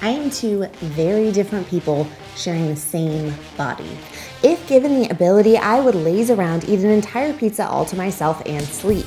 I am two very different people sharing the same body. If given the ability, I would laze around, eat an entire pizza all to myself, and sleep.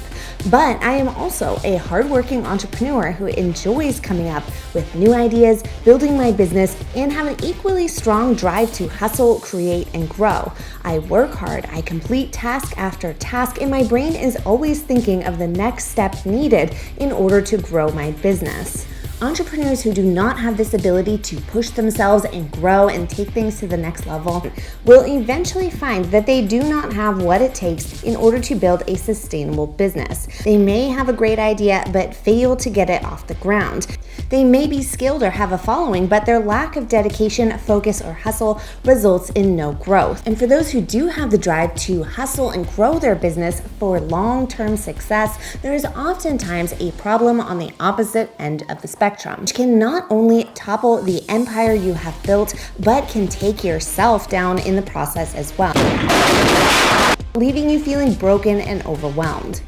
But I am also a hardworking entrepreneur who enjoys coming up with new ideas, building my business, and have an equally strong drive to hustle, create, and grow. I work hard, I complete task after task, and my brain is always thinking of the next step needed in order to grow my business. Entrepreneurs who do not have this ability to push themselves and grow and take things to the next level will eventually find that they do not have what it takes in order to build a sustainable business. They may have a great idea but fail to get it off the ground. They may be skilled or have a following, but their lack of dedication, focus, or hustle results in no growth. And for those who do have the drive to hustle and grow their business for long-term success, there is oftentimes a problem on the opposite end of the spectrum, which can not only topple the empire you have built, but can take yourself down in the process as well, leaving you feeling broken and overwhelmed.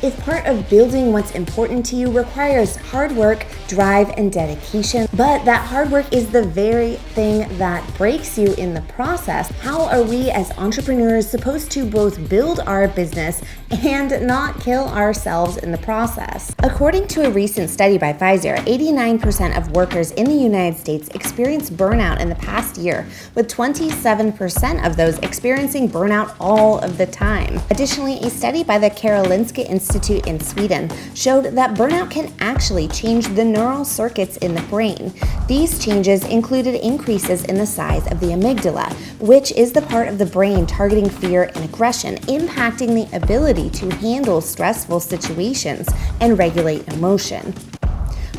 If part of building what's important to you requires hard work, drive, and dedication, but that hard work is the very thing that breaks you in the process, how are we as entrepreneurs supposed to both build our business and not kill ourselves in the process? According to a recent study by FIVERR, 89% of workers in the United States experienced burnout in the past year, with 27% of those experiencing burnout all of the time. Additionally, a study by the Karolinska Institute in Sweden showed that burnout can actually change the neural circuits in the brain. These changes included increases in the size of the amygdala, which is the part of the brain targeting fear and aggression, impacting the ability to handle stressful situations and regulate emotion.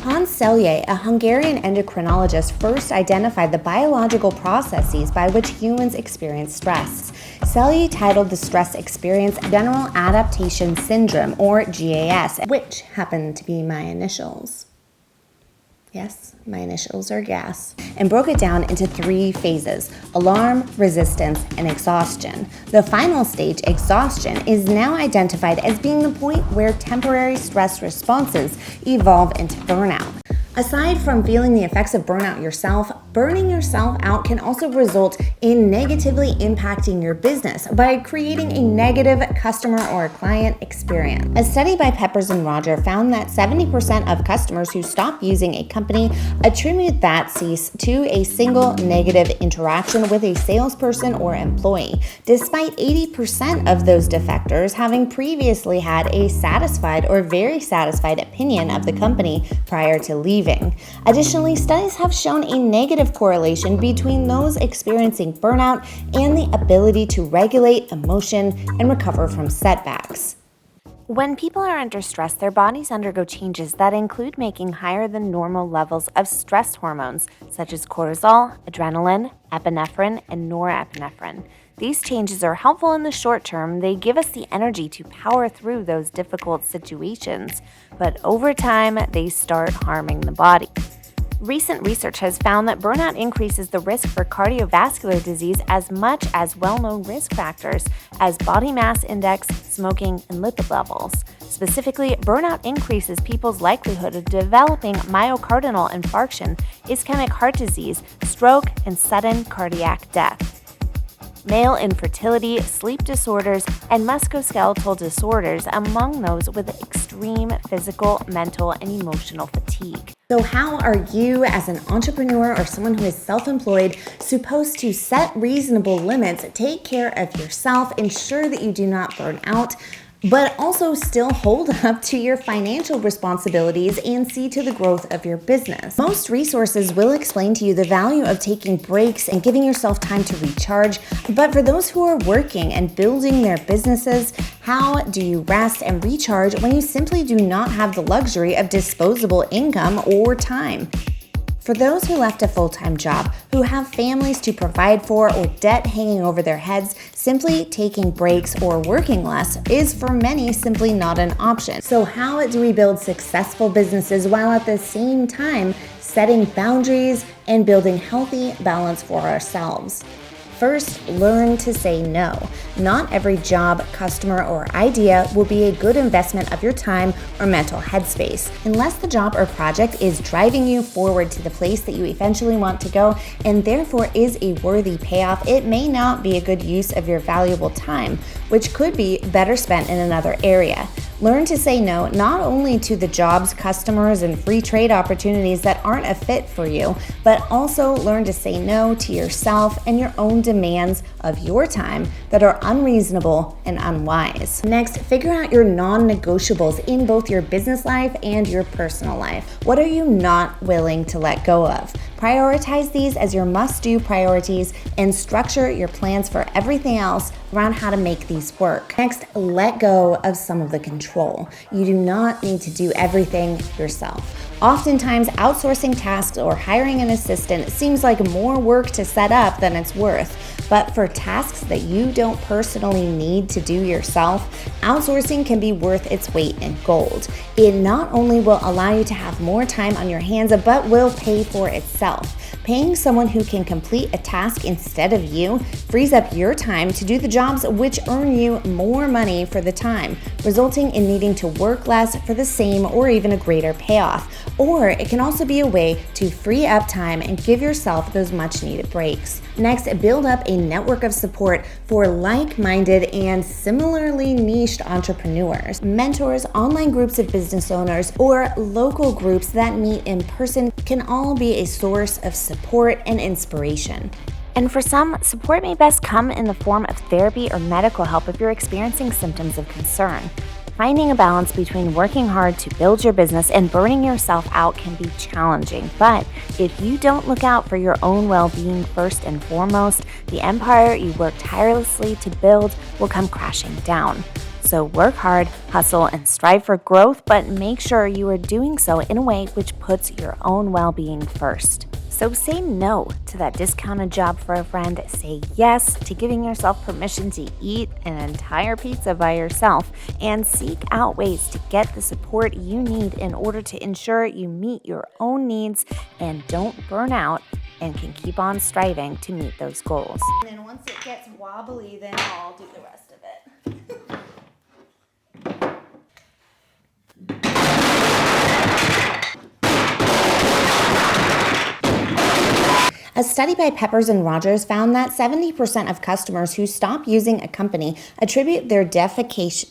Hans Selye, a Hungarian endocrinologist, first identified the biological processes by which humans experience stress. Selye titled the stress experience General Adaptation Syndrome, or GAS, which happened to be my initials. Yes, my initials are GAS, and broke it down into 3 phases: alarm, resistance, and exhaustion. The final stage, exhaustion, is now identified as being the point where temporary stress responses evolve into burnout. Aside from feeling the effects of burnout yourself, burning yourself out can also result in negatively impacting your business by creating a negative customer or client experience. A study by Peppers and Roger found that 70% of customers who stop using a company attribute that cease to a single negative interaction with a salesperson or employee, despite 80% of those defectors having previously had a satisfied or very satisfied opinion of the company prior to leaving. Additionally, studies have shown a negative correlation between those experiencing burnout and the ability to regulate emotion and recover from setbacks. When people are under stress, their bodies undergo changes that include making higher than normal levels of stress hormones such as cortisol, adrenaline, epinephrine, and norepinephrine. These changes are helpful in the short term. They give us the energy to power through those difficult situations, but over time, they start harming the body. Recent research has found that burnout increases the risk for cardiovascular disease as much as well-known risk factors as body mass index, smoking, and lipid levels. Specifically, burnout increases people's likelihood of developing myocardial infarction, ischemic heart disease, stroke, and sudden cardiac death. Male infertility, sleep disorders, and musculoskeletal disorders among those with extreme physical, mental, and emotional fatigue. So how are you, as an entrepreneur or someone who is self-employed, supposed to set reasonable limits, take care of yourself, ensure that you do not burn out, but also still hold up to your financial responsibilities and see to the growth of your business? Most resources will explain to you the value of taking breaks and giving yourself time to recharge, but for those who are working and building their businesses, how do you rest and recharge when you simply do not have the luxury of disposable income or time? For those who left a full-time job, who have families to provide for or debt hanging over their heads, simply taking breaks or working less is for many simply not an option. So how do we build successful businesses while at the same time setting boundaries and building healthy balance for ourselves? First, learn to say no. Not every job, customer, or idea will be a good investment of your time or mental headspace. Unless the job or project is driving you forward to the place that you eventually want to go and therefore is a worthy payoff, it may not be a good use of your valuable time, which could be better spent in another area. Learn to say no not only to the jobs, customers, and free trade opportunities that aren't a fit for you, but also learn to say no to yourself and your own demands of your time that are unreasonable and unwise. Next, figure out your non-negotiables in both your business life and your personal life. What are you not willing to let go of? Prioritize these as your must-do priorities and structure your plans for everything else around how to make these work. Next, let go of some of the control. You do not need to do everything yourself. Oftentimes, outsourcing tasks or hiring an assistant seems like more work to set up than it's worth. But for tasks that you don't personally need to do yourself, outsourcing can be worth its weight in gold. It not only will allow you to have more time on your hands, but will pay for itself. Paying someone who can complete a task instead of you frees up your time to do the jobs which earn you more money for the time, resulting in needing to work less for the same or even a greater payoff. Or it can also be a way to free up time and give yourself those much needed breaks. Next, build up a network of support for like-minded and similarly niched entrepreneurs. Mentors, online groups of business owners, or local groups that meet in person can all be a source of support and inspiration. And for some, support may best come in the form of therapy or medical help if you're experiencing symptoms of concern. Finding a balance between working hard to build your business and burning yourself out can be challenging, but if you don't look out for your own well-being first and foremost, the empire you work tirelessly to build will come crashing down. So work hard, hustle, and strive for growth, but make sure you are doing so in a way which puts your own well-being first. So say no to that discounted job for a friend. Say yes to giving yourself permission to eat an entire pizza by yourself, and seek out ways to get the support you need in order to ensure you meet your own needs and don't burn out and can keep on striving to meet those goals. And then once it gets wobbly, then I'll do the rest of it. A study by Peppers and Rogers found that 70% of customers who stop using a company attribute their it's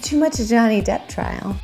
too much Johnny Depp trial.